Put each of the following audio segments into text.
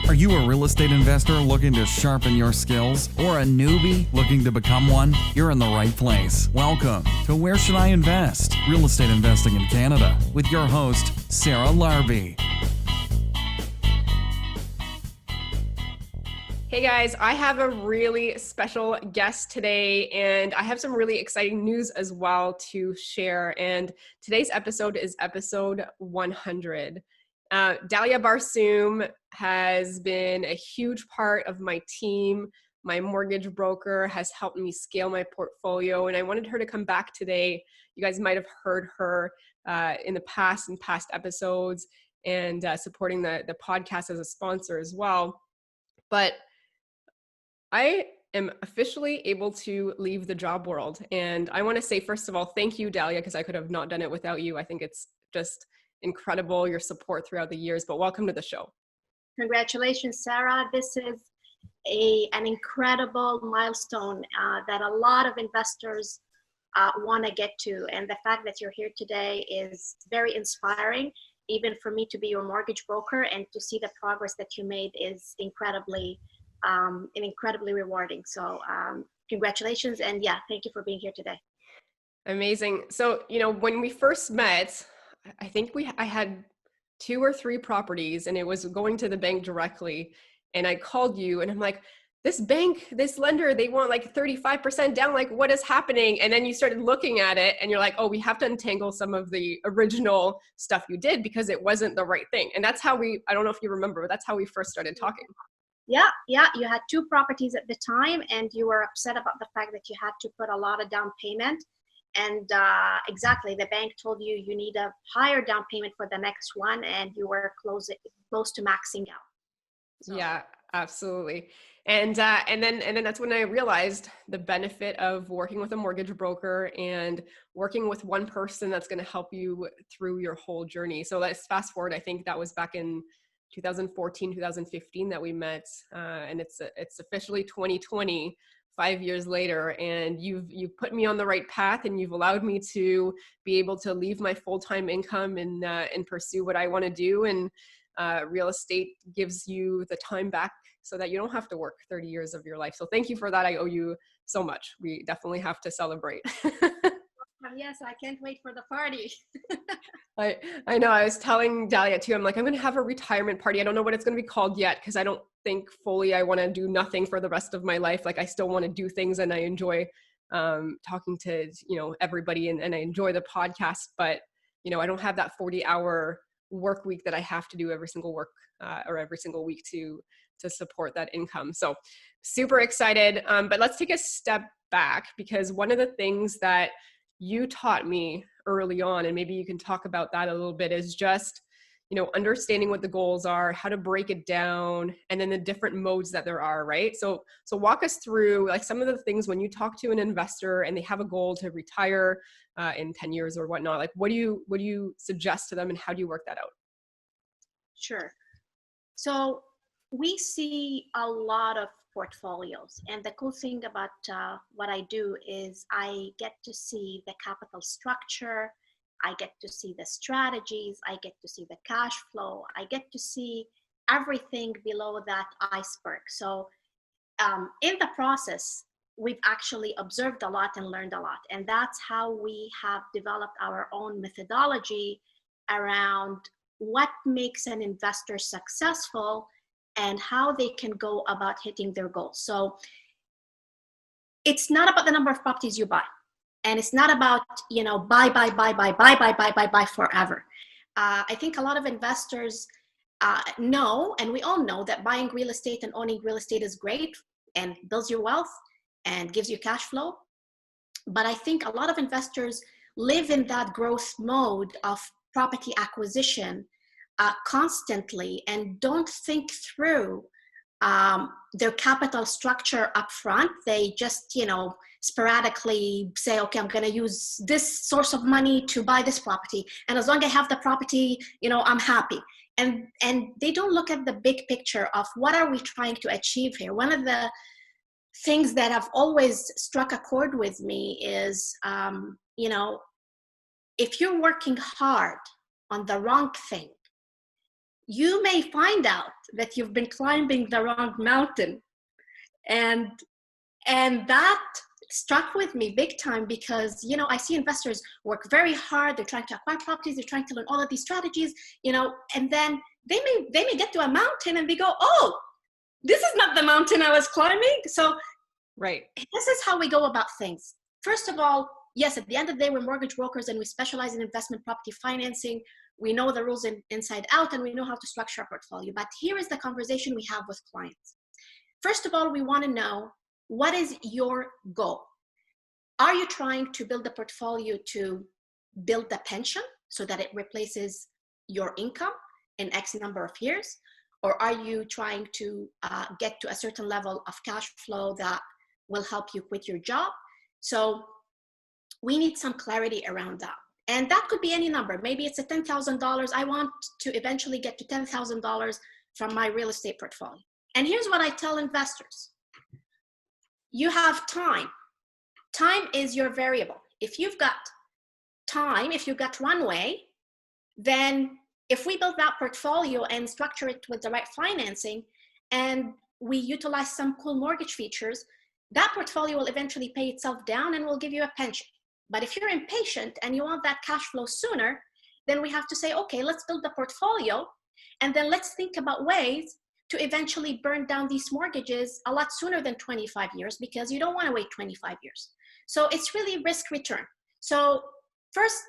Are you a real estate investor looking to sharpen your skills or a newbie looking to become one? You're in the right place. Welcome to Where Should I Invest? Real Estate Investing in Canada with your host, Sarah Larbi. Hey guys, I have a really special guest today, and I have some really exciting news as well to share. And today's episode is episode 100. Dalia Barsoum has been a huge part of my team. My mortgage broker has helped me scale my portfolio, and I wanted her to come back today. You guys might have heard her in past episodes and supporting the podcast as a sponsor as well. But I am officially able to leave the job world. And I want to say, first of all, thank you, Dalia, because I could have not done it without you. I think it's just incredible, your support throughout the years, but welcome to the show. Congratulations, Sarah. This is an incredible milestone that a lot of investors want to get to. And the fact that you're here today is very inspiring, even for me to be your mortgage broker, and to see the progress that you made is incredibly rewarding. So congratulations. And yeah, thank you for being here today. Amazing. So, when we first met, I think I had 2 or 3 properties, and it was going to the bank directly. And I called you and I'm like, this bank, this lender, they want like 35% down. Like, what is happening? And then you started looking at it and you're like, oh, we have to untangle some of the original stuff you did because it wasn't the right thing. And that's how I don't know if you remember, but that's how we first started talking. Yeah. You had 2 properties at the time, and you were upset about the fact that you had to put a lot of down payment. And exactly, the bank told you need a higher down payment for the next one, and you were close to maxing out. So. Yeah, absolutely. And then that's when I realized the benefit of working with a mortgage broker and working with one person that's going to help you through your whole journey. So let's fast forward. I think that was back in 2014, 2015 that we met, and it's officially 2020. 5 years later, and you've put me on the right path, and you've allowed me to be able to leave my full-time income and pursue what I want to do. And real estate gives you the time back so that you don't have to work 30 years of your life. So thank you for that. I owe you so much. We definitely have to celebrate. Yes, I can't wait for the party. I know. I was telling Dalia too, I'm like, I'm going to have a retirement party. I don't know what it's going to be called yet, because I don't think fully I want to do nothing for the rest of my life. Like, I still want to do things, and I enjoy talking to, everybody, and I enjoy the podcast, but, I don't have that 40-hour work week that I have to do every single week to support that income. So super excited. But let's take a step back, because one of the things that you taught me early on, and maybe you can talk about that a little bit, is just, understanding what the goals are, how to break it down, and then the different modes that there are, right? So walk us through like some of the things when you talk to an investor and they have a goal to retire in 10 years or whatnot, like what do you suggest to them, and how do you work that out? Sure. So we see a lot of portfolios, and the cool thing about what I do is I get to see the capital structure, I get to see the strategies, I get to see the cash flow, I get to see everything below that iceberg. So in the process, we've actually observed a lot and learned a lot, and that's how we have developed our own methodology around what makes an investor successful and how they can go about hitting their goals. So it's not about the number of properties you buy. And it's not about, buy forever. I think a lot of investors know, and we all know, that buying real estate and owning real estate is great and builds your wealth and gives you cash flow. But I think a lot of investors live in that growth mode of property acquisition constantly, and don't think through their capital structure up front. They just, sporadically say, okay, I'm going to use this source of money to buy this property, and as long as I have the property, I'm happy. And they don't look at the big picture of what are we trying to achieve here. One of the things that have always struck a chord with me is, if you're working hard on the wrong thing, you may find out that you've been climbing the wrong mountain. And that struck with me big time because, you know, I see investors work very hard. They're trying to acquire properties. They're trying to learn all of these strategies, you know, and then they may get to a mountain and they go, oh, this is not the mountain I was climbing. So right. This is how we go about things. First of all, yes, at the end of the day, we're mortgage brokers and we specialize in investment property financing. We know the rules inside out and we know how to structure a portfolio. But here is the conversation we have with clients. First of all, we want to know, what is your goal? Are you trying to build a portfolio to build a pension so that it replaces your income in X number of years? Or are you trying to get to a certain level of cash flow that will help you quit your job? So we need some clarity around that. And that could be any number. Maybe it's a $10,000. I want to eventually get to $10,000 from my real estate portfolio. And here's what I tell investors. You have time. Time is your variable. If you've got time, if you've got runway, then if we build that portfolio and structure it with the right financing and we utilize some cool mortgage features, that portfolio will eventually pay itself down and will give you a pension. But if you're impatient and you want that cash flow sooner, then we have to say, okay, let's build the portfolio and then let's think about ways to eventually burn down these mortgages a lot sooner than 25 years because you don't want to wait 25 years. So it's really risk return. So first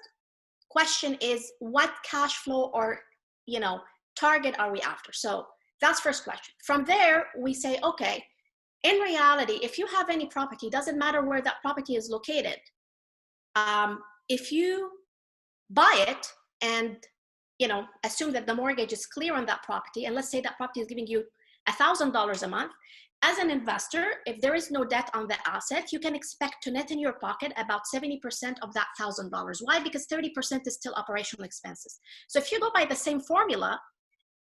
question is, what cash flow or, you know, target are we after? So that's first question. From there, we say, okay, in reality, if you have any property, doesn't matter where that property is located. If you buy it and, you know, assume that the mortgage is clear on that property, and let's say that property is giving you $1,000 a month, as an investor, if there is no debt on the asset, you can expect to net in your pocket about 70% of that $1,000. Why? Because 30% is still operational expenses. So if you go by the same formula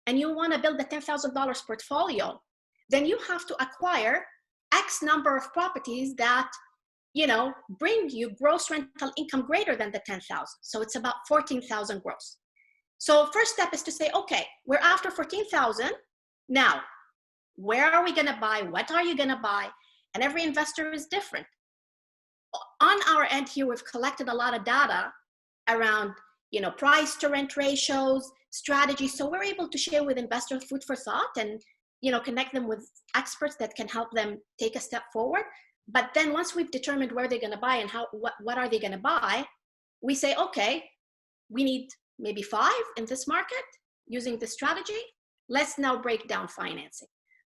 and you want to build a $10,000 portfolio, then you have to acquire X number of properties that, you know, bring you gross rental income greater than the 10,000. So it's about 14,000 gross. So first step is to say, okay, we're after 14,000. Now, where are we going to buy? What are you going to buy? And every investor is different. On our end here, we've collected a lot of data around, you know, price to rent ratios, strategies. So we're able to share with investors food for thought and, you know, connect them with experts that can help them take a step forward. But then once we've determined where they're going to buy and what are they going to buy, we say, okay, we need maybe 5 in this market using this strategy. Let's now break down financing.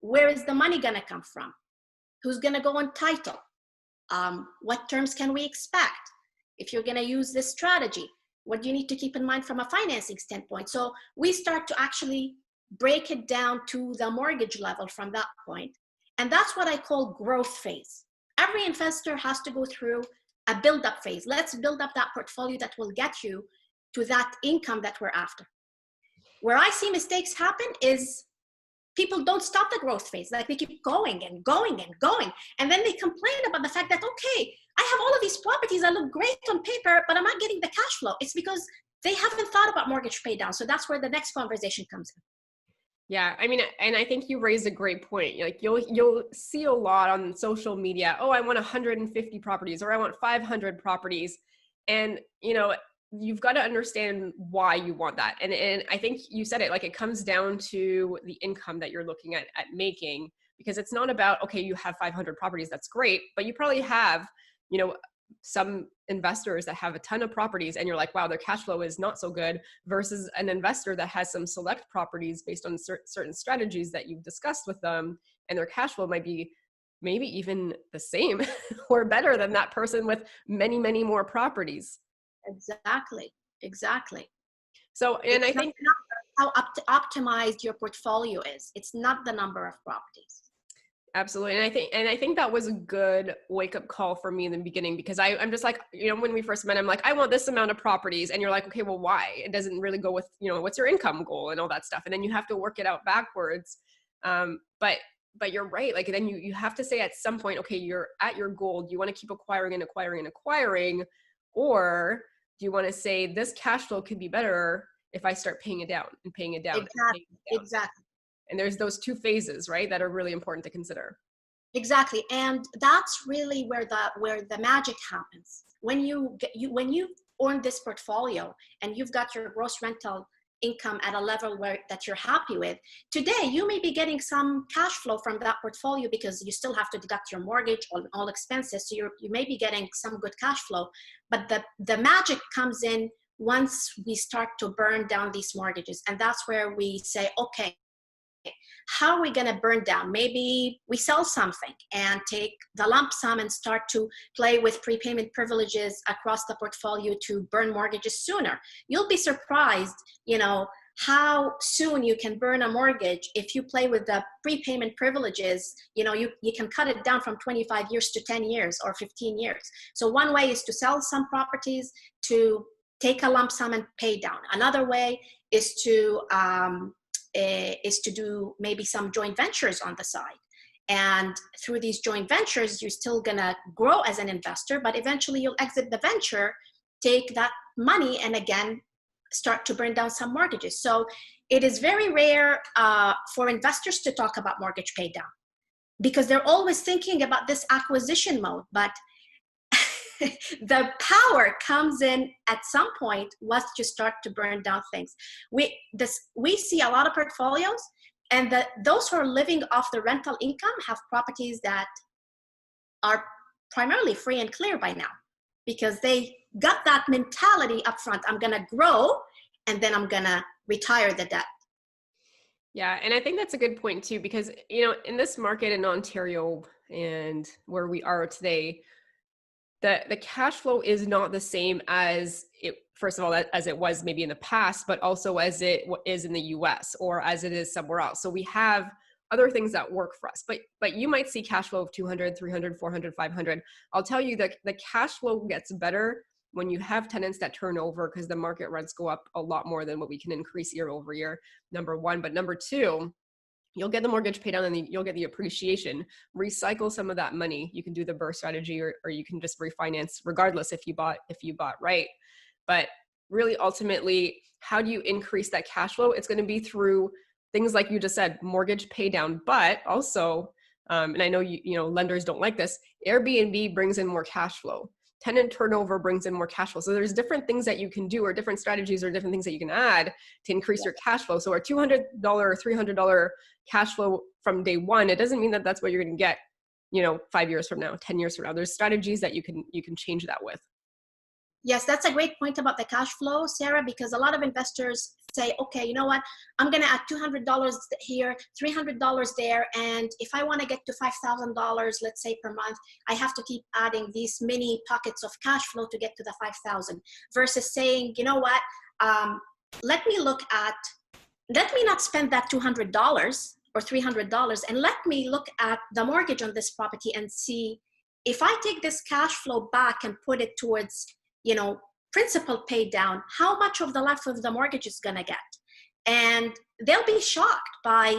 Where is the money going to come from? Who's going to go on title? What terms can we expect? If you're going to use this strategy, what do you need to keep in mind from a financing standpoint? So we start to actually break it down to the mortgage level from that point. And that's what I call growth phase. Every investor has to go through a build-up phase. Let's build up that portfolio that will get you to that income that we're after. Where I see mistakes happen is people don't stop the growth phase. Like they keep going and going and going. And then they complain about the fact that, okay, I have all of these properties that look great on paper, but I'm not getting the cash flow. It's because they haven't thought about mortgage pay down. So that's where the next conversation comes in. Yeah, I mean, and I think you raised a great point. Like you'll see a lot on social media. Oh, I want 150 properties, or I want 500 properties. And, you know, you've got to understand why you want that. And I think you said it, like it comes down to the income that you're looking at making, because it's not about, okay, you have 500 properties, that's great, but you probably have, you know, some investors that have a ton of properties and you're like, wow, their cash flow is not so good, versus an investor that has some select properties based on certain strategies that you've discussed with them, and their cash flow might be maybe even the same or better than that person with many, many more properties. Exactly. So, and I think how optimized your portfolio is. It's not the number of properties. Absolutely. And I think that was a good wake-up call for me in the beginning, because I'm just like, you know, when we first met, I'm like, I want this amount of properties. And you're like, okay, well, why? It doesn't really go with, you know, what's your income goal and all that stuff. And then you have to work it out backwards. But you're right. Like, then you have to say at some point, okay, you're at your goal. Do you want to keep acquiring and acquiring and acquiring? Or do you want to say this cash flow could be better if I start paying it down and paying it down and Exactly. paying it down. Exactly. And there's those two phases, right, that are really important to consider. Exactly. And that's really where the magic happens. When you own this portfolio and you've got your gross rental income at a level that you're happy with, today you may be getting some cash flow from that portfolio because you still have to deduct your mortgage on all expenses. So you may be getting some good cash flow, but the magic comes in once we start to burn down these mortgages. And that's where we say, okay, how are we going to burn down? Maybe we sell something and take the lump sum and start to play with prepayment privileges across the portfolio to burn mortgages sooner. You'll be surprised, how soon you can burn a mortgage if you play with the prepayment privileges. You can cut it down from 25 years to 10 years or 15 years. So one way is to sell some properties to take a lump sum and pay down. Another way is to do maybe some joint ventures on the side. And through these joint ventures, you're still gonna grow as an investor, but eventually you'll exit the venture, take that money, and again, start to burn down some mortgages. So it is very rare for investors to talk about mortgage pay down because they're always thinking about this acquisition mode. But the power comes in at some point once you start to burn down things. We see a lot of portfolios, and those who are living off the rental income have properties that are primarily free and clear by now because they got that mentality up front. I'm going to grow and then I'm going to retire the debt. Yeah. And I think that's a good point too, because, in this market in Ontario and where we are today, the cash flow is not the same as it, first of all, as it was maybe in the past, but also as it is in the US or as it is somewhere else. So we have other things that work for us, but you might see cash flow of 200, 300, 400, 500. I'll tell you that the cash flow gets better when you have tenants that turn over because the market rents go up a lot more than what we can increase year over year, number one. But number two, you'll get the mortgage paid down and you'll get the appreciation, recycle some of that money. You can do the BRRRR strategy or you can just refinance regardless if you bought right. But really ultimately, how do you increase that cash flow? It's going to be through things like you just said, mortgage pay down, but also, and I know lenders don't like this, Airbnb brings in more cash flow. Tenant turnover brings in more cash flow. So there's different things that you can do or different strategies or different things that you can add to increase your cash flow. So our $200 or $300 cash flow from day one, it doesn't mean that that's what you're going to get, 5 years from now, 10 years from now. There's strategies that you can change that with. Yes, that's a great point about the cash flow, Sarah, because a lot of investors say, okay, you know what, I'm going to add $200 here, $300 there. And if I want to get to $5,000, let's say per month, I have to keep adding these mini pockets of cash flow to get to the 5,000 versus saying, you know what, let me not spend that $200 or $300 and let me look at the mortgage on this property and see if I take this cash flow back and put it towards principal paid down, how much of the life of the mortgage is going to get. And they'll be shocked by,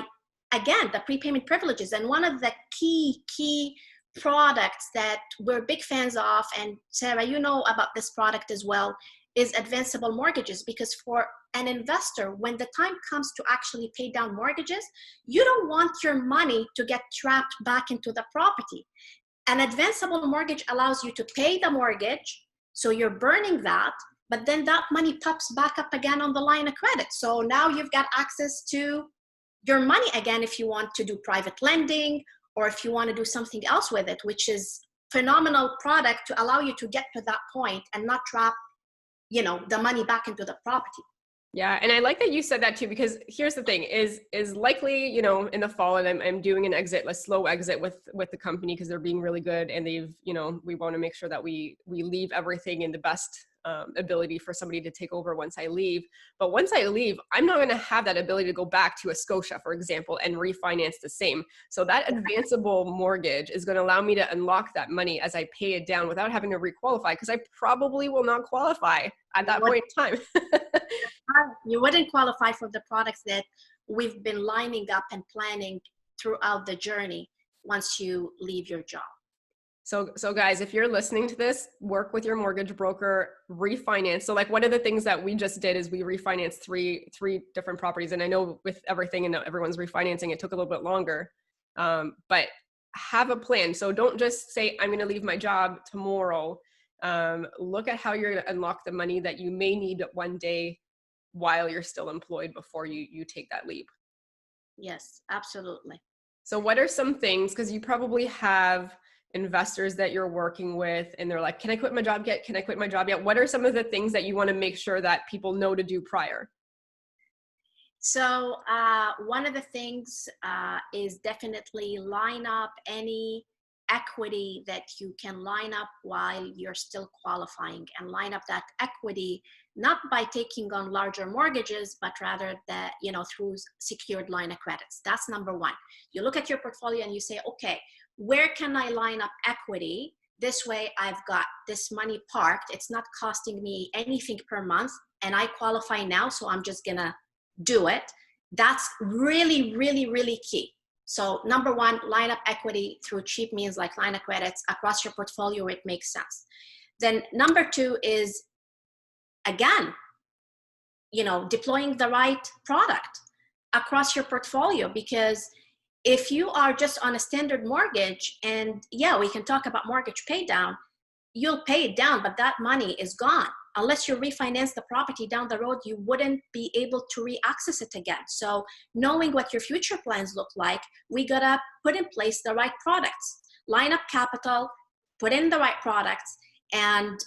again, the prepayment privileges. And one of the key products that we're big fans of, and Sarah, you know about this product as well, is advanceable mortgages. Because for an investor, when the time comes to actually pay down mortgages, you don't want your money to get trapped back into the property. An advanceable mortgage allows you to pay the mortgage, so you're burning that, but then that money pops back up again on the line of credit. So now you've got access to your money again if you want to do private lending or if you want to do something else with it, which is phenomenal product to allow you to get to that point and not trap, the money back into the property. Yeah. And I like that you said that too, because here's the thing is likely, in the fall, and I'm doing a slow exit with the company because they're being really good. And they've, we want to make sure that we leave everything in the best ability for somebody to take over once I leave. But once I leave, I'm not going to have that ability to go back to a Scotia, for example, and refinance the same. So that advanceable mortgage is going to allow me to unlock that money as I pay it down without having to requalify, because I probably will not qualify at that point in time. You wouldn't qualify for the products that we've been lining up and planning throughout the journey once you leave your job. So guys, if you're listening to this, work with your mortgage broker, refinance. So like one of the things that we just did is we refinanced three different properties. And I know with everything and everyone's refinancing, it took a little bit longer. But have a plan. So don't just say, I'm going to leave my job tomorrow. Look at how you're going to unlock the money that you may need one day while you're still employed before you take that leap. Yes, absolutely. So what are some things, because you probably have investors that you're working with and they're like, can I quit my job yet? Can I quit my job yet? What are some of the things that you want to make sure that people know to do prior? So one of the things is definitely line up any equity that you can line up while you're still qualifying, and line up that equity not by taking on larger mortgages, but rather that, through secured line of credits. That's number one. You look at your portfolio and you say, okay, where can I line up equity? This way I've got this money parked. It's not costing me anything per month and I qualify now, so I'm just gonna do it. That's really, really, really key. So number one, line up equity through cheap means like line of credits across your portfolio where it makes sense. Then number two is, again, deploying the right product across your portfolio, because if you are just on a standard mortgage, and yeah, we can talk about mortgage pay down, you'll pay it down, but that money is gone. Unless you refinance the property down the road, you wouldn't be able to re-access it again. So knowing what your future plans look like, we gotta put in place the right products, line up capital, put in the right products. And,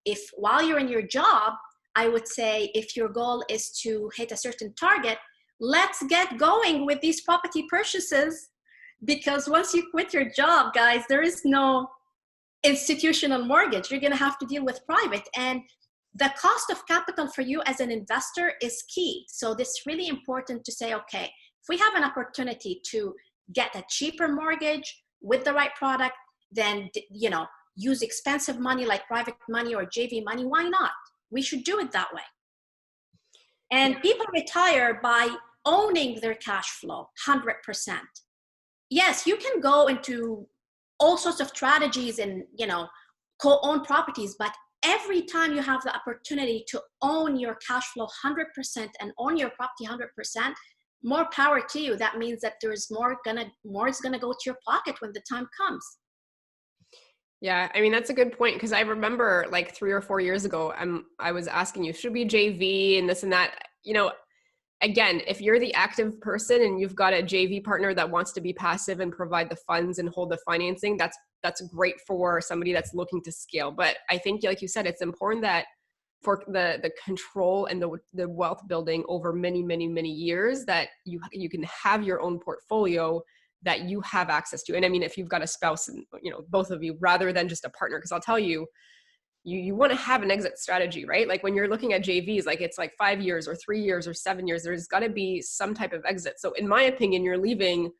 if while you're in your job, I would say if your goal is to hit a certain target, let's get going with these property purchases, because once you quit your job, guys, there is no institutional mortgage. You're going to have to deal with private, and the cost of capital for you as an investor is key. So this is really important to say, okay, if we have an opportunity to get a cheaper mortgage with the right product, then, use expensive money like private money or JV money. Why not? We should do it that way. And people retire by owning their cash flow 100%. Yes, you can go into all sorts of strategies and, co-own properties, but every time you have the opportunity to own your cash flow 100% and own your property 100%, more power to you. That means that there's more is gonna go to your pocket when the time comes. Yeah, I mean, that's a good point, because I remember like 3 or 4 years ago, I was asking you, should we JV and this and that? Again, if you're the active person and you've got a JV partner that wants to be passive and provide the funds and hold the financing, that's great for somebody that's looking to scale. But I think, like you said, it's important that for the control and the wealth building over many, many, many years, that you can have your own portfolio that you have access to. And I mean, if you've got a spouse and, both of you, rather than just a partner, because I'll tell you, you want to have an exit strategy, right? Like when you're looking at JVs, like it's like 5 years or 3 years or 7 years, there's got to be some type of exit. So in my opinion, you're leaving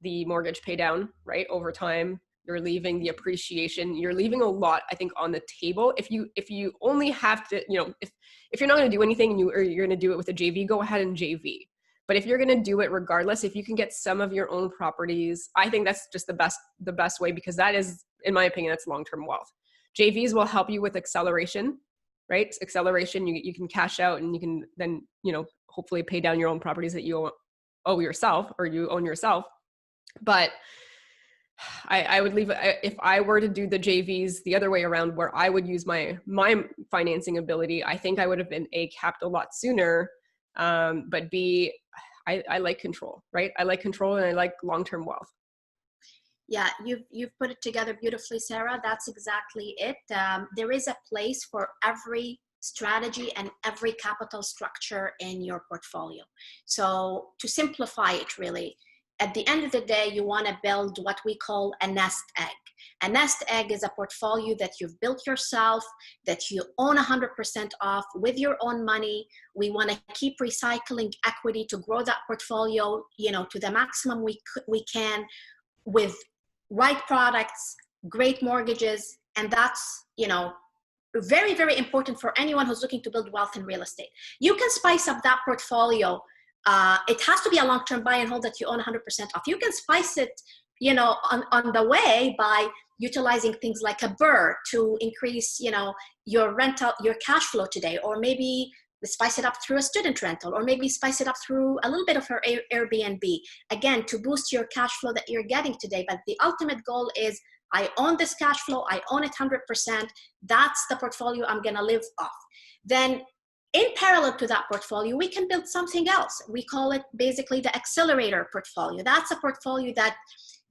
the mortgage pay down, right? Over time, you're leaving the appreciation, you're leaving a lot, I think, on the table. If you only have to, if you're not going to do anything and you're going to do it with a JV, go ahead and JV. But if you're going to do it regardless, if you can get some of your own properties, I think that's just the best way, because that is, in my opinion, that's long-term wealth. JVs will help you with acceleration, right? Acceleration, you can cash out and you can then, hopefully pay down your own properties that you owe yourself or you own yourself. But I would leave, if I were to do the JVs the other way around, where I would use my financing ability, I think I would have been capped a lot sooner. But I like control, right? I like control and I like long-term wealth. Yeah, you've put it together beautifully, Sarah. That's exactly it. There is a place for every strategy and every capital structure in your portfolio. So to simplify it, really, at the end of the day, you want to build what we call a nest egg. A nest egg is a portfolio that you've built yourself, that you own 100% of with your own money. We want to keep recycling equity to grow that portfolio, to the maximum we can, with right products, great mortgages. And that's, very, very important for anyone who's looking to build wealth in real estate. You can spice up that portfolio. It has to be a long-term buy and hold that you own 100% of. You can spice it, on the way by utilizing things like a BRRRR to increase, your rental, your cash flow today, or maybe spice it up through a student rental, or maybe spice it up through a little bit of her Airbnb, again, to boost your cash flow that you're getting today. But the ultimate goal is, I own this cash flow, I own it 100%. That's the portfolio I'm going to live off. Then in parallel to that portfolio, we can build something else. We call it basically the accelerator portfolio. That's a portfolio that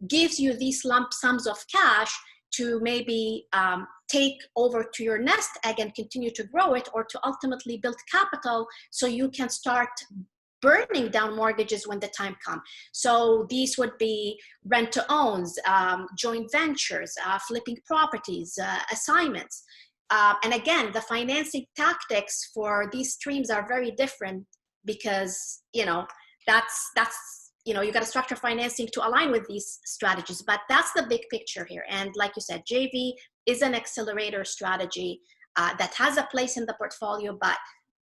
gives you these lump sums of cash to maybe take over to your nest egg and continue to grow it, or to ultimately build capital so you can start burning down mortgages when the time comes. So these would be rent-to-owns, joint ventures, flipping properties, assignments. And again, the financing tactics for these streams are very different because, that's you got to structure financing to align with these strategies. But that's the big picture here. And like you said, JV is an accelerator strategy that has a place in the portfolio, but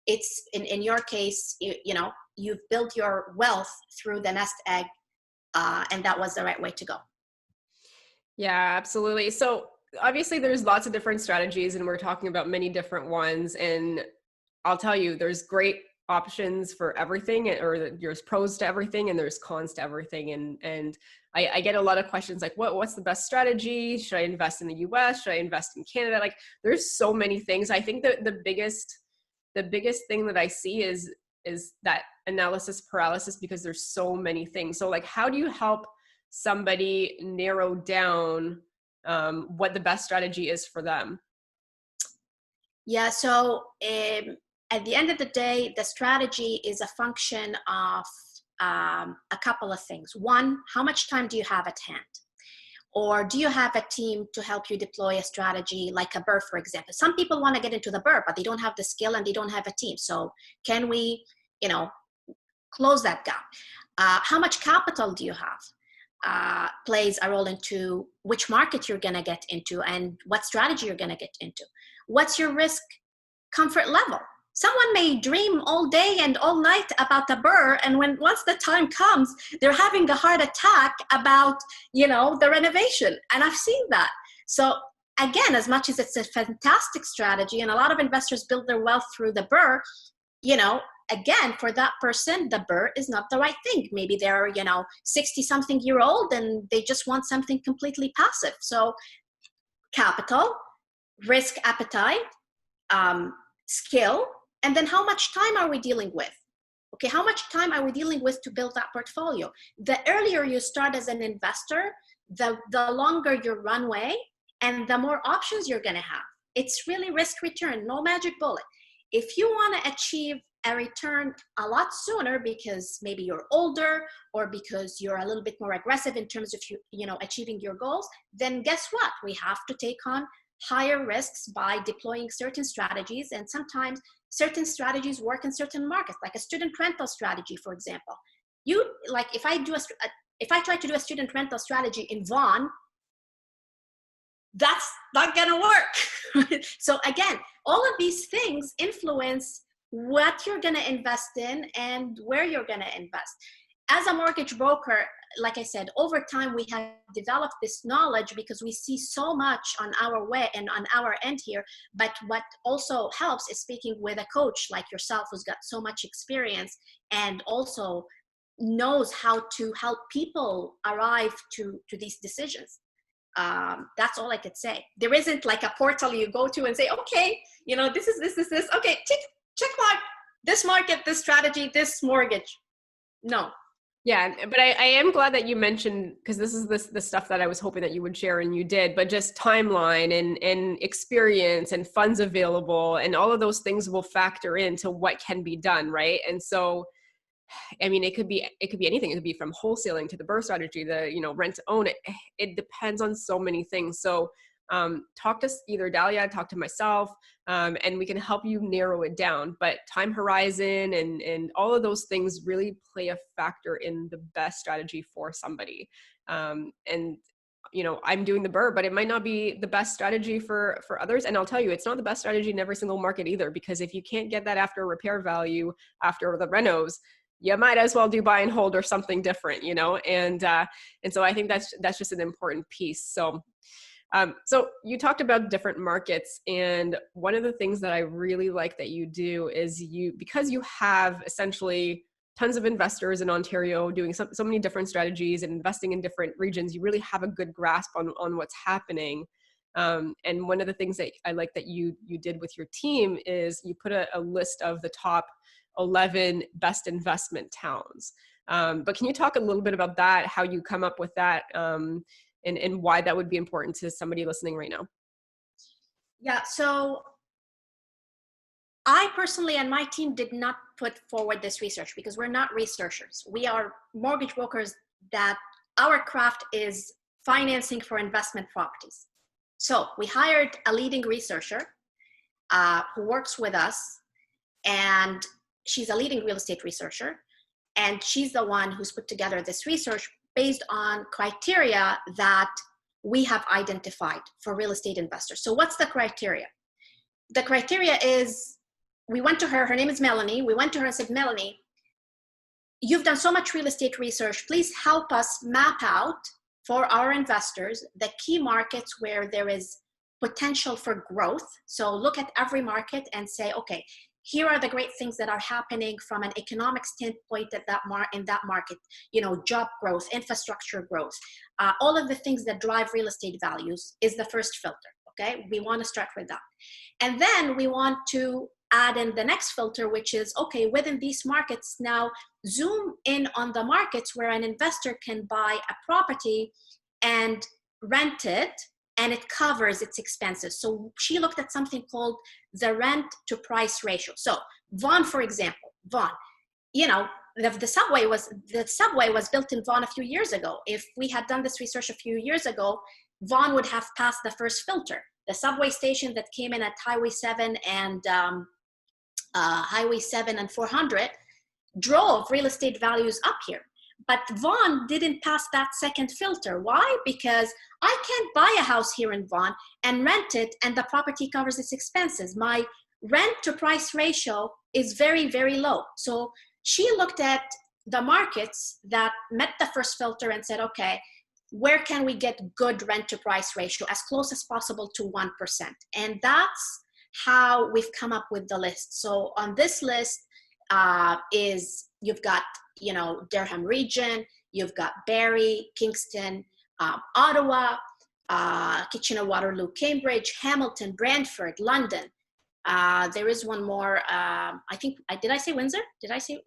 it's in your case, you've built your wealth through the nest egg, and that was the right way to go. Yeah, absolutely. So obviously there's lots of different strategies, and we're talking about many different ones. And I'll tell you, there's great options for everything, or there's pros to everything and there's cons to everything. And I get a lot of questions like, what's the best strategy? Should I invest in the US? Should I invest in Canada? Like, there's so many things. I think that the biggest thing that I see is that analysis paralysis, because there's so many things. So like, how do you help somebody narrow down what the best strategy is for them? Yeah, so at the end of the day, the strategy is a function of a couple of things. One, how much time do you have at hand? Or do you have a team to help you deploy a strategy like a BRRRR, for example? Some people want to get into the BRRRR, but they don't have the skill and they don't have a team. So can we, close that gap? How much capital do you have? Plays a role into which market you're going to get into and what strategy you're going to get into. What's your risk comfort level? Someone may dream all day and all night about the BRRRR, and once the time comes, they're having a heart attack about, the renovation. And I've seen that. So again, as much as it's a fantastic strategy, and a lot of investors build their wealth through the BRRRR, again, for that person, the BRRRR is not the right thing. Maybe they're, 60-something-year-old and they just want something completely passive. So capital, risk appetite, skill, and then how much time are we dealing with? Okay, how much time are we dealing with to build that portfolio? The earlier you start as an investor, the longer your runway and the more options you're going to have. It's really risk return, no magic bullet. If you want to achieve a return a lot sooner because maybe you're older or because you're a little bit more aggressive in terms of achieving your goals, then guess what? We have to take on higher risks by deploying certain strategies. And sometimes certain strategies work in certain markets, like a student rental strategy, for example. If I try to do a student rental strategy in Vaughan, that's not gonna work. So again, all of these things influence what you're gonna invest in and where you're gonna invest. As a mortgage broker, like I said, over time, we have developed this knowledge because we see so much on our way and on our end here. But what also helps is speaking with a coach like yourself, who's got so much experience and also knows how to help people arrive to these decisions. That's all I could say. There isn't like a portal you go to and say, okay, this is this. Okay, check mark, this market, this strategy, this mortgage. No. Yeah, but I am glad that you mentioned, because this is the stuff that I was hoping that you would share and you did, but just timeline and experience and funds available and all of those things will factor into what can be done, right? And so, I mean, it could be anything. It could be from wholesaling to the BRRRR strategy, the rent to own. It depends on so many things. So talk to either Dalia, talk to myself, and we can help you narrow it down. But time horizon and all of those things really play a factor in the best strategy for somebody. And I'm doing the BRRRR, but it might not be the best strategy for others. And I'll tell you, it's not the best strategy in every single market either, because if you can't get that after repair value, after the renos, you might as well do buy and hold or something different, and so I think that's just an important piece. So you talked about different markets, and one of the things that I really like that you do is because you have essentially tons of investors in Ontario doing so many different strategies and investing in different regions, you really have a good grasp on what's happening. And one of the things that I like that you did with your team is you put a list of the top 11 best investment towns. But can you talk a little bit about that, how you come up with that, and why that would be important to somebody listening right now? Yeah, so I personally and my team did not put forward this research because we're not researchers. We are mortgage brokers that our craft is financing for investment properties. So we hired a leading researcher who works with us, and she's a leading real estate researcher. And she's the one who's put together this research based on criteria that we have identified for real estate investors. So what's the criteria? The criteria is, we went to her name is Melanie. We went to her and said, Melanie, you've done so much real estate research. Please help us map out for our investors the key markets where there is potential for growth. So look at every market and say, okay, here are the great things that are happening from an economic standpoint in that market, job growth, infrastructure growth, all of the things that drive real estate values is the first filter, okay? We want to start with that. And then we want to add in the next filter, which is, okay, within these markets, now zoom in on the markets where an investor can buy a property and rent it, and it covers its expenses. So she looked at something called the rent to price ratio. So Vaughan, for example, the subway was built in Vaughan a few years ago. If we had done this research a few years ago, Vaughan would have passed the first filter. The subway station that came in at Highway 7 and Highway 7 and 400 drove real estate values up here. But Vaughan didn't pass that second filter. Why? Because I can't buy a house here in Vaughan and rent it and the property covers its expenses. My rent to price ratio is very, very low. So she looked at the markets that met the first filter and said, okay, where can we get good rent to price ratio as close as possible to 1%? And that's how we've come up with the list. So on this list you've got, Durham region, you've got Barrie, Kingston, Ottawa, Kitchener-Waterloo, Cambridge, Hamilton, Brantford, London. There is one more. I think did I say Windsor? Did I say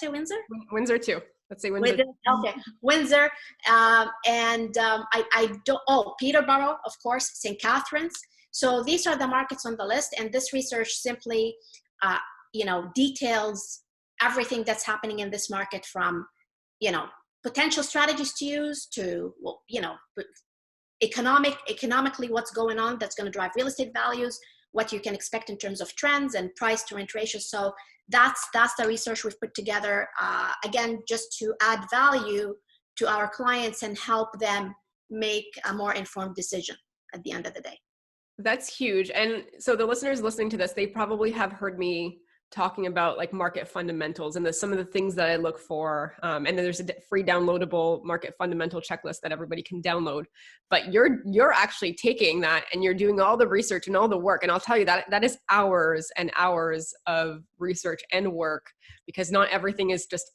Windsor? Windsor too. Let's say Windsor. Okay, Windsor, and I don't. Oh, Peterborough, of course, St. Catharines. So these are the markets on the list, and this research simply, details everything that's happening in this market from, potential strategies to use to, economically what's going on that's going to drive real estate values, what you can expect in terms of trends and price to rent ratio. So that's the research we've put together, again, just to add value to our clients and help them make a more informed decision at the end of the day. That's huge. And so the listeners listening to this, they probably have heard me talking about like market fundamentals and some of the things that I look for. And then there's a free downloadable market fundamental checklist that everybody can download. But you're actually taking that and you're doing all the research and all the work. And I'll tell you that is hours and hours of research and work, because not everything is just,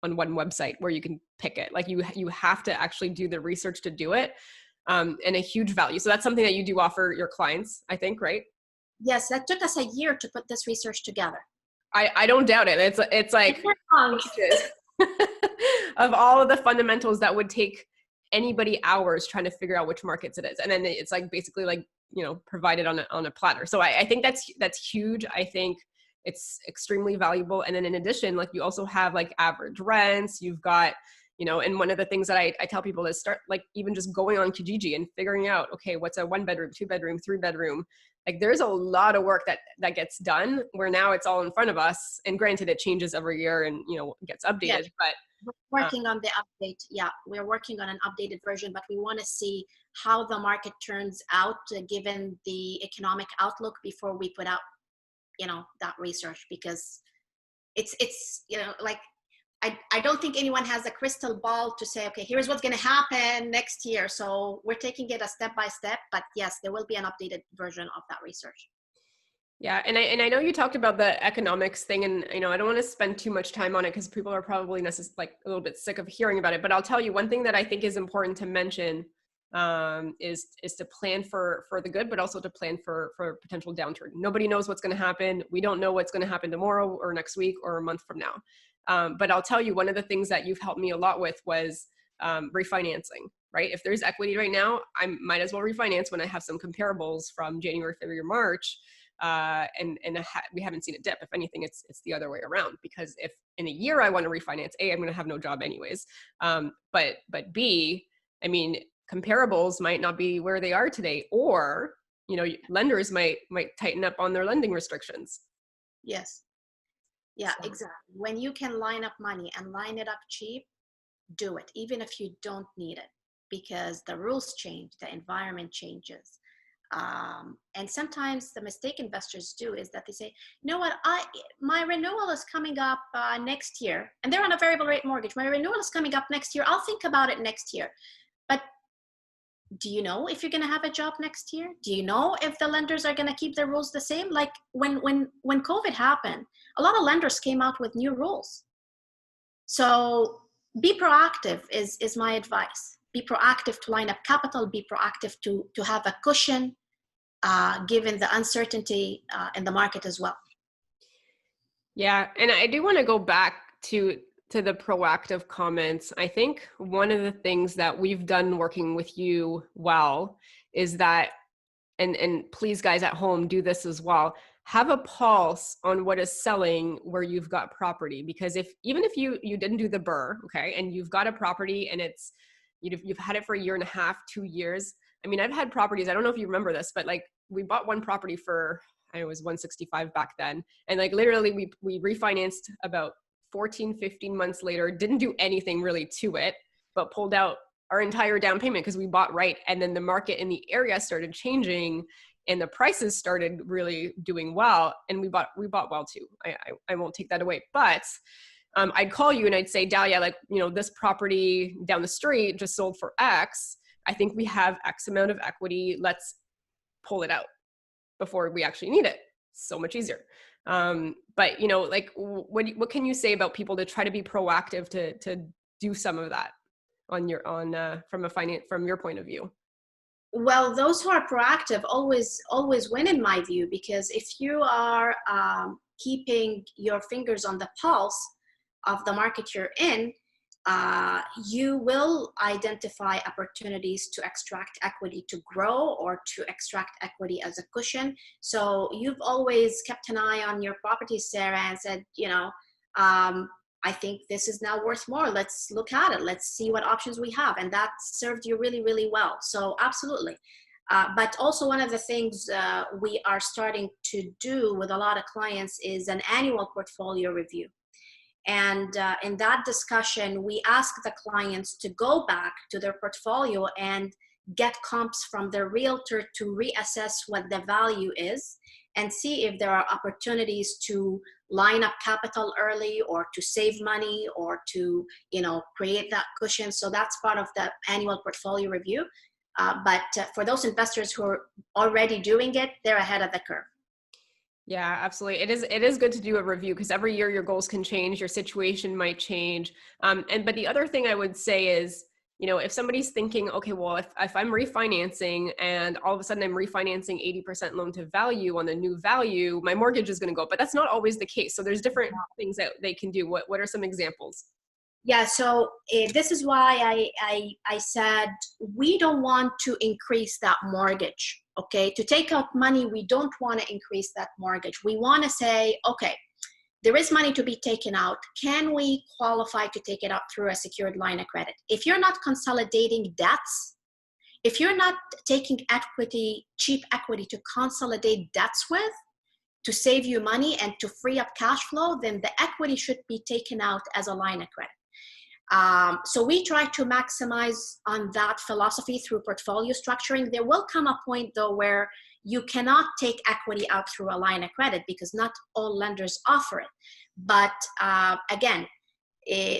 on one website where you can pick it. Like you have to actually do the research to do it. And a huge value. So that's something that you do offer your clients, I think, right? Yes, that took us a year to put this research together. I don't doubt it. It's like of all of the fundamentals that would take anybody hours trying to figure out which markets it is. And then it's like basically like, provided on a platter. So I think that's huge. I think it's extremely valuable. And then in addition, like you also have like average rents, you've got, and one of the things that I tell people is start like even just going on Kijiji and figuring out, okay, what's a 1-bedroom, 2-bedroom, 3-bedroom. Like there's a lot of work that gets done where now it's all in front of us. And granted, it changes every year and, gets updated, yeah. but we're working on the update. Yeah, we're working on an updated version, but we want to see how the market turns out given the economic outlook before we put out, that research, because it's like I don't think anyone has a crystal ball to say, okay, here's what's going to happen next year. So we're taking it a step by step, but yes, there will be an updated version of that research. Yeah, and I know you talked about the economics thing, and I don't want to spend too much time on it because people are probably like a little bit sick of hearing about it. But I'll tell you one thing that I think is important to mention is to plan for the good, but also to plan for a potential downturn. Nobody knows what's going to happen. We don't know what's going to happen tomorrow or next week or a month from now. But I'll tell you, one of the things that you've helped me a lot with was refinancing. Right? If there's equity right now, I might as well refinance when I have some comparables from January, February, March. We haven't seen a dip. If anything, it's the other way around, because if in a year I want to refinance, A, I'm going to have no job anyways. But B, I mean, comparables might not be where they are today, or, lenders might tighten up on their lending restrictions. Yes. Yeah, so. Exactly. When you can line up money and line it up cheap, do it, even if you don't need it, because the rules change, the environment changes. And sometimes the mistake investors do is that they say, you know what, my renewal is coming up next year, and they're on a variable rate mortgage. My renewal is coming up next year. I'll think about it next year. But do you know if you're going to have a job next year? Do you know if the lenders are going to keep their rules the same? Like when COVID happened, a lot of lenders came out with new rules. So be proactive is my advice. Be proactive to line up capital, be proactive to have a cushion, given the uncertainty in the market as well. Yeah, and I do want to go back to the proactive comments. I think one of the things that we've done working with you well is that, and please guys at home, do this as well, have a pulse on what is selling where you've got property. Because even if you didn't do the BRRRR, okay, and you've got a property and it's, you've had it for a year and a half, 2 years. I mean, I've had properties, I don't know if you remember this, but like we bought one property for, it was 165 back then. And like literally we refinanced about 14, 15 months later, didn't do anything really to it, but pulled out our entire down payment because we bought right. And then the market in the area started changing and the prices started really doing well. And we bought well too. I won't take that away, but I'd call you and I'd say, Dalia, like, this property down the street just sold for X. I think we have X amount of equity. Let's pull it out before we actually need it. So much easier. But like, what can you say about people to try to be proactive to do some of that from your point of view? Well, those who are proactive always win in my view, because if you are keeping your fingers on the pulse of the market you're in, you will identify opportunities to extract equity to grow or to extract equity as a cushion. So you've always kept an eye on your properties, Sarah, and said, I think this is now worth more. Let's look at it. Let's see what options we have. And that served you really, really well. So absolutely. But also one of the things we are starting to do with a lot of clients is an annual portfolio review. And in that discussion, we ask the clients to go back to their portfolio and get comps from their realtor to reassess what the value is and see if there are opportunities to line up capital early or to save money or to, create that cushion. So that's part of the annual portfolio review. But for those investors who are already doing it, they're ahead of the curve. Yeah, absolutely. It is good to do a review because every year your goals can change, your situation might change. But the other thing I would say is, if somebody's thinking, okay, well, if I'm refinancing and all of a sudden I'm refinancing 80% loan to value on the new value, my mortgage is going to go up, but that's not always the case. So there's different things that they can do. What are some examples? Yeah, so this is why I said we don't want to increase that mortgage, okay? To take out money, we don't want to increase that mortgage. We want to say, okay, there is money to be taken out. Can we qualify to take it out through a secured line of credit? If you're not consolidating debts, if you're not taking equity, cheap equity to consolidate debts with, to save you money and to free up cash flow, then the equity should be taken out as a line of credit. So we try to maximize on that philosophy through portfolio structuring. There will come a point though where you cannot take equity out through a line of credit because not all lenders offer it. But again,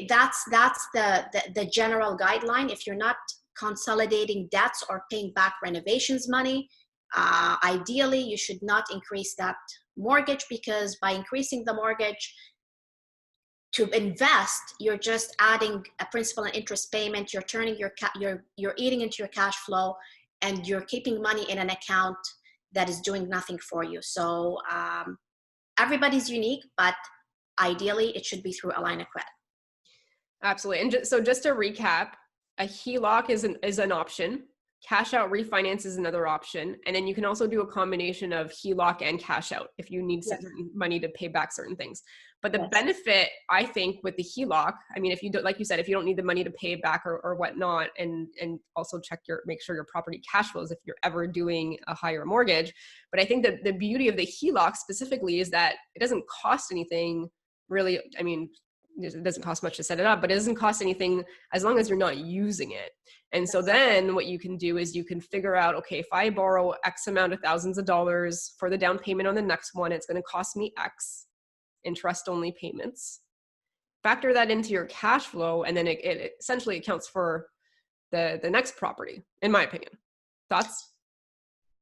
That's the general guideline. If you're not consolidating debts or paying back renovations money, ideally you should not increase that mortgage, because by increasing the mortgage to invest, you're just adding a principal and interest payment. You're turning you're eating into your cash flow, and you're keeping money in an account that is doing nothing for you. So everybody's unique, but ideally it should be through a line of credit. Absolutely. And just to recap, a HELOC is an option. Cash out refinance is another option. And then you can also do a combination of HELOC and cash out if you need certain money to pay back certain things. But the benefit, I think, with the HELOC, I mean, if you don't, like you said, if you don't need the money to pay it back or whatnot, and also make sure your property cash flows if you're ever doing a higher mortgage. But I think that the beauty of the HELOC specifically is that it doesn't cost anything really. I mean, it doesn't cost much to set it up, but it doesn't cost anything as long as you're not using it. And so then what you can do is you can figure out, okay, if I borrow X amount of thousands of dollars for the down payment on the next one, it's going to cost me X interest only payments. Factor that into your cash flow, and then it essentially accounts for the next property, in my opinion. Thoughts?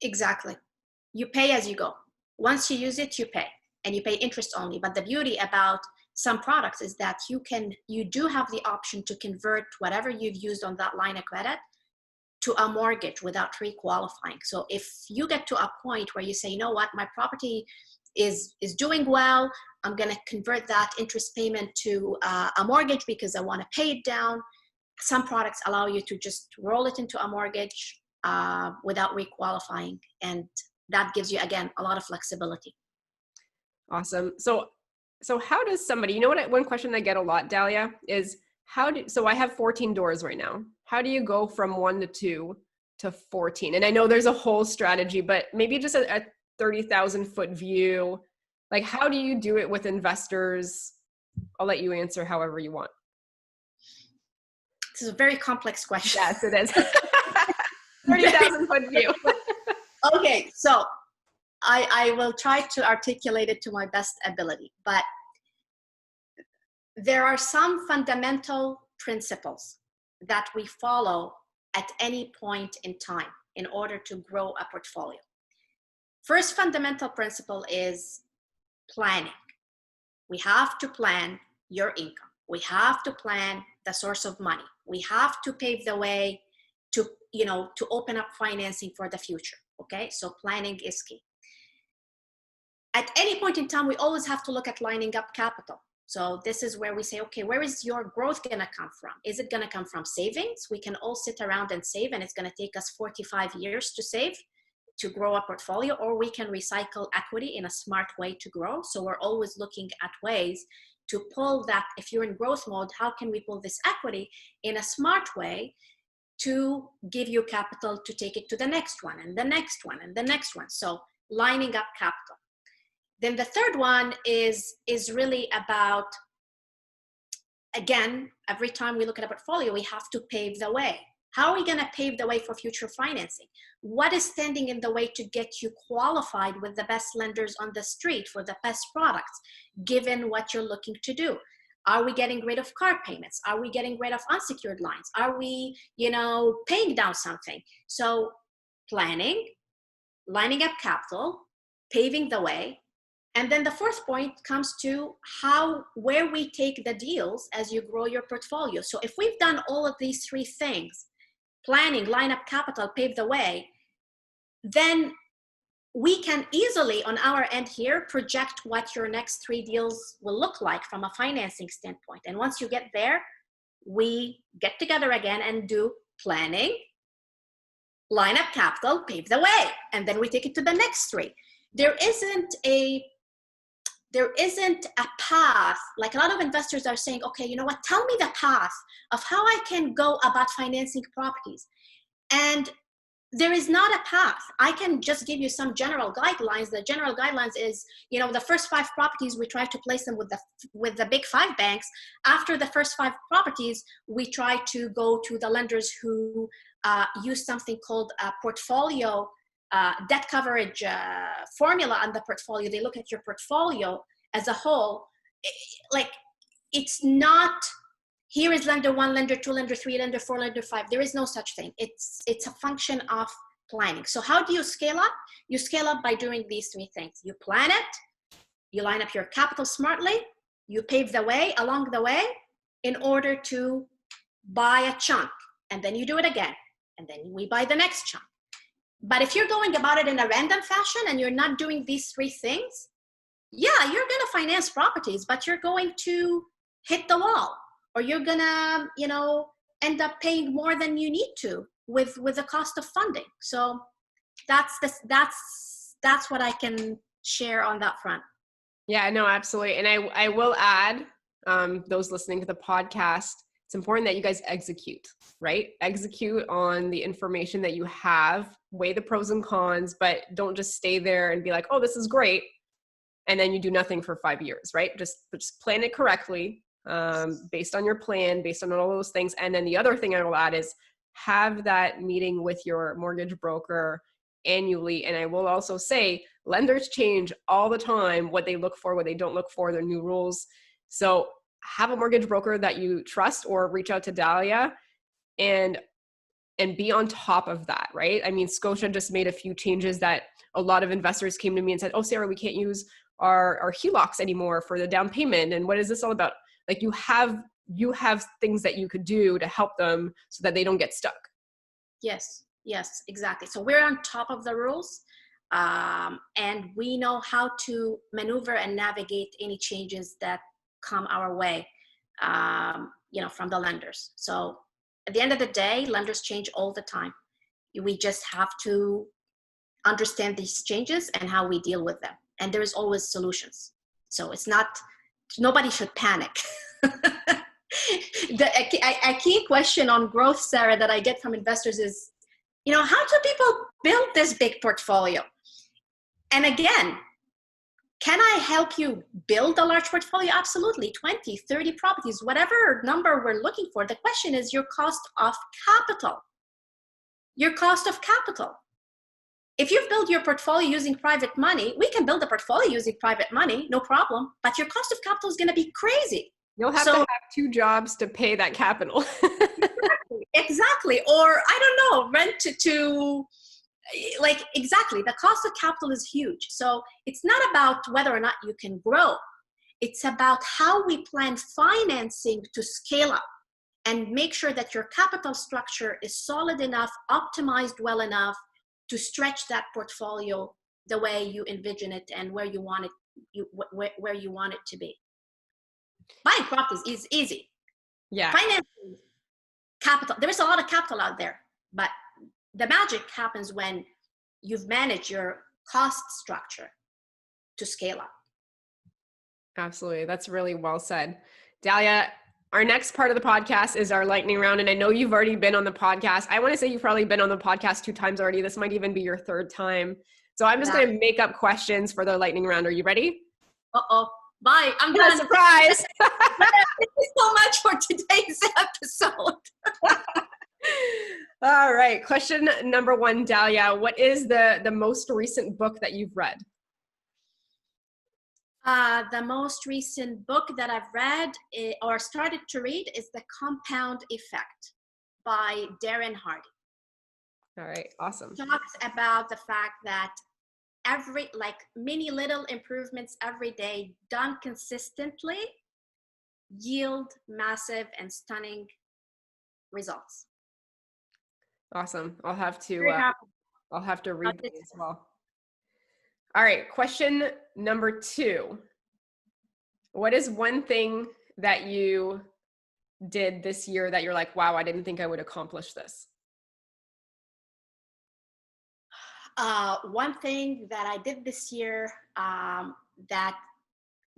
Exactly. You pay as you go. Once you use it, you pay, and you pay interest only. But the beauty about some products is that you do have the option to convert whatever you've used on that line of credit to a mortgage without re-qualifying. So if you get to a point where you say, you know what, my property is doing well, I'm going to convert that interest payment to a mortgage because I want to pay it down. Some products allow you to just roll it into a mortgage without re-qualifying. And that gives you, again, a lot of flexibility. Awesome. So how does somebody, you know what, one question I get a lot, Dalia, is so I have 14 doors right now. How do you go from 1 to 2 to 14? And I know there's a whole strategy, but maybe just a 30,000 foot view. Like, how do you do it with investors? I'll let you answer however you want. This is a very complex question. Yes, it is. 30,000 foot view. Okay, so I will try to articulate it to my best ability, but there are some fundamental principles that we follow at any point in time in order to grow a portfolio. First fundamental principle is planning. We have to plan your income. We have to plan the source of money. We have to pave the way to open up financing for the future. Okay, so planning is key. At any point in time, we always have to look at lining up capital. So this is where we say, okay, where is your growth going to come from? Is it going to come from savings? We can all sit around and save, and it's going to take us 45 years to save to grow a portfolio, or we can recycle equity in a smart way to grow. So we're always looking at ways to pull that. If you're in growth mode, how can we pull this equity in a smart way to give you capital to take it to the next one and the next one and the next one? So lining up capital. Then the third one is really about, again, every time we look at a portfolio, we have to pave the way. How are we going to pave the way for future financing? What is standing in the way to get you qualified with the best lenders on the street for the best products, given what you're looking to do? Are we getting rid of car payments? Are we getting rid of unsecured lines? Are we, paying down something? So planning, lining up capital, paving the way. And then the fourth point comes to where we take the deals as you grow your portfolio. So if we've done all of these three things, planning, line up capital, pave the way, then we can easily on our end here project what your next 3 deals will look like from a financing standpoint. And once you get there, we get together again and do planning, line up capital, pave the way, and then we take it to the next 3. There isn't a path. Like a lot of investors are saying, okay, you know what, tell me the path of how I can go about financing properties. And there is not a path. I can just give you some general guidelines. The general guidelines is, the first 5 properties, we try to place them with the big 5 banks. After the first 5 properties, we try to go to the lenders who use something called a portfolio debt coverage formula on the portfolio. They look at your portfolio as a whole. Like, it's not, here is lender 1, lender 2, lender 3, lender 4, lender 5. There is no such thing. It's a function of planning. So how do you scale up? You scale up by doing these 3 things. You plan it, you line up your capital smartly, you pave the way along the way in order to buy a chunk, and then you do it again, and then we buy the next chunk. But if you're going about it in a random fashion and you're not doing these 3 things, yeah, you're going to finance properties, but you're going to hit the wall, or you're going to, end up paying more than you need to with the cost of funding. So that's what I can share on that front. Yeah, no, absolutely. And I will add, those listening to the podcast, it's important that you guys execute, right? Execute on the information that you have, weigh the pros and cons, but don't just stay there and be like, oh, this is great. And then you do nothing for 5 years, right? Just plan it correctly, based on your plan, based on all those things. And then the other thing I will add is have that meeting with your mortgage broker annually. And I will also say lenders change all the time, what they look for, what they don't look for, their new rules. So have a mortgage broker that you trust, or reach out to Dalia and be on top of that, right? I mean, Scotia just made a few changes that a lot of investors came to me and said, oh, Sarah, we can't use our HELOCs anymore for the down payment. And what is this all about? Like you have things that you could do to help them so that they don't get stuck. Yes, exactly. So we're on top of the rules, and we know how to maneuver and navigate any changes that come our way, from the lenders. So at the end of the day, lenders change all the time. We just have to understand these changes and how we deal with them. And there's always solutions. So nobody should panic. A key question on growth, Sarah, that I get from investors is, how do people build this big portfolio? And again, can I help you build a large portfolio? Absolutely. 20, 30 properties, whatever number we're looking for. The question is your cost of capital. Your cost of capital. If you've built your portfolio using private money, we can build a portfolio using private money, no problem. But your cost of capital is going to be crazy. You'll have to have 2 jobs to pay that capital. Exactly. Or I don't know, rent to exactly. The cost of capital is huge. So it's not about whether or not you can grow. It's about how we plan financing to scale up and make sure that your capital structure is solid enough, optimized well enough to stretch that portfolio the way you envision it and where you want it, where you want it to be. Buying properties is easy. Yeah. Financing, capital. There is a lot of capital out there, but the magic happens when you've managed your cost structure to scale up. Absolutely. That's really well said. Dalia, our next part of the podcast is our lightning round. And I know you've already been on the podcast. I want to say you've probably been on the podcast 2 times already. This might even be your 3rd time. So I'm just going to make up questions for the lightning round. Are you ready? Uh-oh. Bye. I'm done. Surprise. Thank you so much for today's episode. All right. Question number 1, Dalia. What is the most recent book that you've read? The most recent book that I've read or started to read is The Compound Effect by Darren Hardy. All right. Awesome. Talks about the fact that many little improvements every day done consistently yield massive and stunning results. Awesome. I'll have to read these as well. All right. Question number 2. What is one thing that you did this year that you're like, wow, I didn't think I would accomplish this? One thing that I did this year that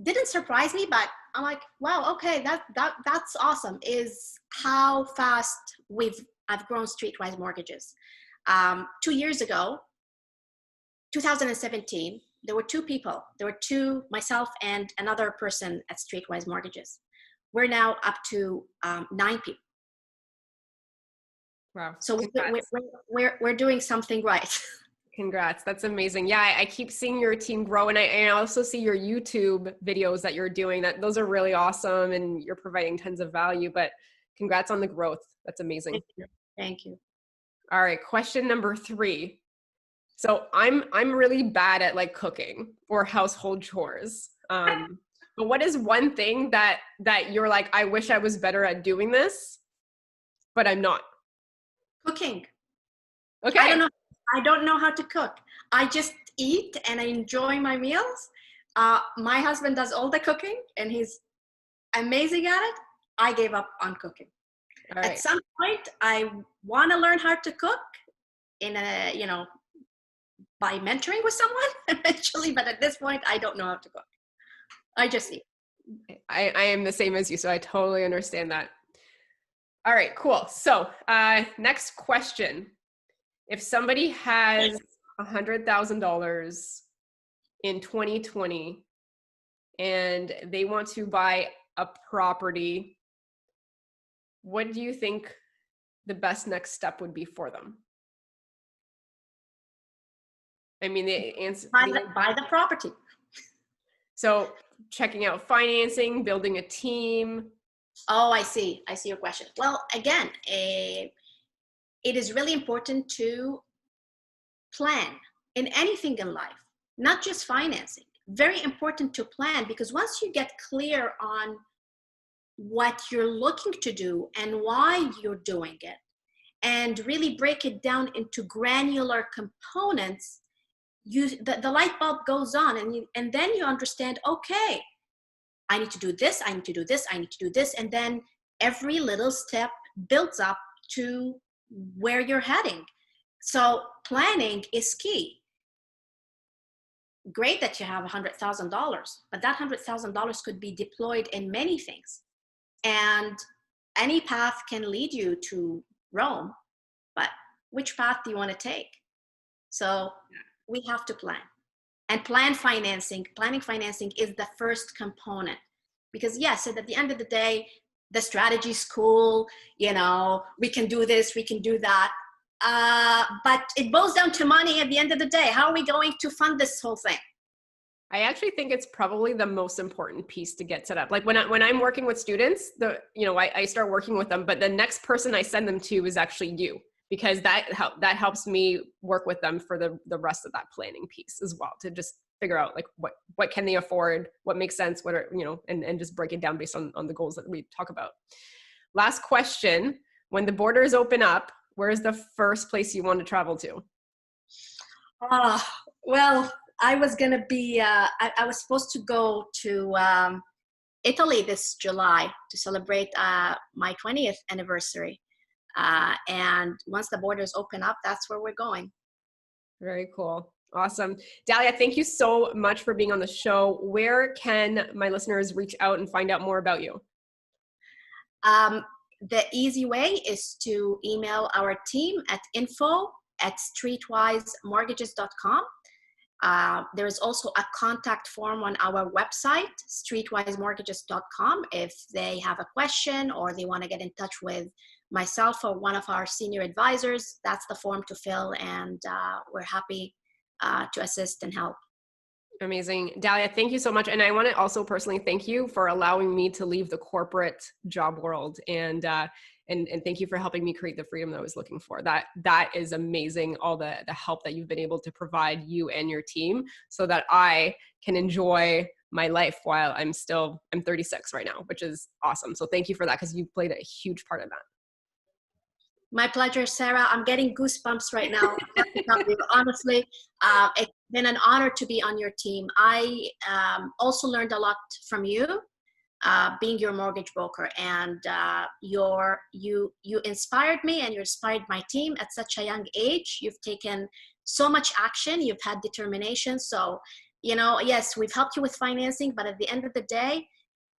didn't surprise me, but I'm like, wow, okay, that's awesome, is how fast I've grown Streetwise Mortgages. 2 years ago, 2017, there were 2 people. There were myself and another person at Streetwise Mortgages. We're now up to 9 people. Wow. So we're doing something right. Congrats. That's amazing. Yeah, I keep seeing your team grow, and I also see your YouTube videos that you're doing. Those are really awesome, and you're providing tons of value, but congrats on the growth. That's amazing. Thank you. Thank you. All right, question number 3. So I'm really bad at like cooking or household chores. But what is one thing that you're like, I wish I was better at doing this, but I'm not? Cooking. Okay. I don't know how to cook. I just eat and I enjoy my meals. My husband does all the cooking and he's amazing at it. I gave up on cooking. All right. At some point, I want to learn how to cook by mentoring with someone eventually. But at this point, I don't know how to cook. I just eat. I am the same as you, so I totally understand that. All right, cool. So next question. If somebody has $100,000 in 2020 and they want to buy a property, what do you think the best next step would be for them? I mean, the answer. Buy the property. So checking out financing, building a team. Oh, I see your question. Well, again, it is really important to plan in anything in life, not just financing. Very important to plan, because once you get clear on what you're looking to do and why you're doing it, and really break it down into granular components, the light bulb goes on, and then you understand, okay, I need to do this, I need to do this, I need to do this, and then every little step builds up to where you're heading. So planning is key. Great that you have $100,000, but that $100,000 could be deployed in many things. And any path can lead you to Rome, but which path do you want to take? So we have to plan. And planning financing is the first component. Because yes, at the end of the day, the strategy is cool, we can do this, we can do that. But it boils down to money at the end of the day. How are we going to fund this whole thing? I actually think it's probably the most important piece to get set up. Like when I'm working with students, I start working with them, but the next person I send them to is actually you, because that helps me work with them for the rest of that planning piece as well, to just figure out like what can they afford, what makes sense, what are, and just break it down based on the goals that we talk about. Last question, when the borders open up, where is the first place you want to travel to? Well, I was going to be, I was supposed to go to Italy this July to celebrate my 20th anniversary. And once the borders open up, that's where we're going. Very cool. Awesome. Dalia, thank you so much for being on the show. Where can my listeners reach out and find out more about you? The easy way is to email our team at info@streetwisemortgages.com. There is also a contact form on our website, streetwisemortgages.com. If they have a question or they want to get in touch with myself or one of our senior advisors, that's the form to fill, and we're happy to assist and help. Amazing. Dalia, thank you so much. And I want to also personally thank you for allowing me to leave the corporate job world, and thank you for helping me create the freedom that I was looking for. That is amazing, all the help that you've been able to provide you and your team so that I can enjoy my life while I'm 36 right now, which is awesome. So thank you for that, because you played a huge part of that. My pleasure, Sarah. I'm getting goosebumps right now. Honestly, it's been an honor to be on your team. I also learned a lot from you, being your mortgage broker, and you inspired me, and you inspired my team at such a young age. You've taken so much action. You've had determination. So, yes, we've helped you with financing, but at the end of the day,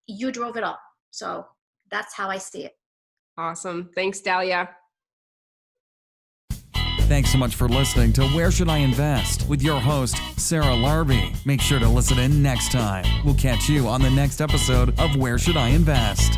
you drove it all. So that's how I see it. Awesome. Thanks, Dalia. Thanks so much for listening to Where Should I Invest with your host, Sarah Larbi. Make sure to listen in next time. We'll catch you on the next episode of Where Should I Invest?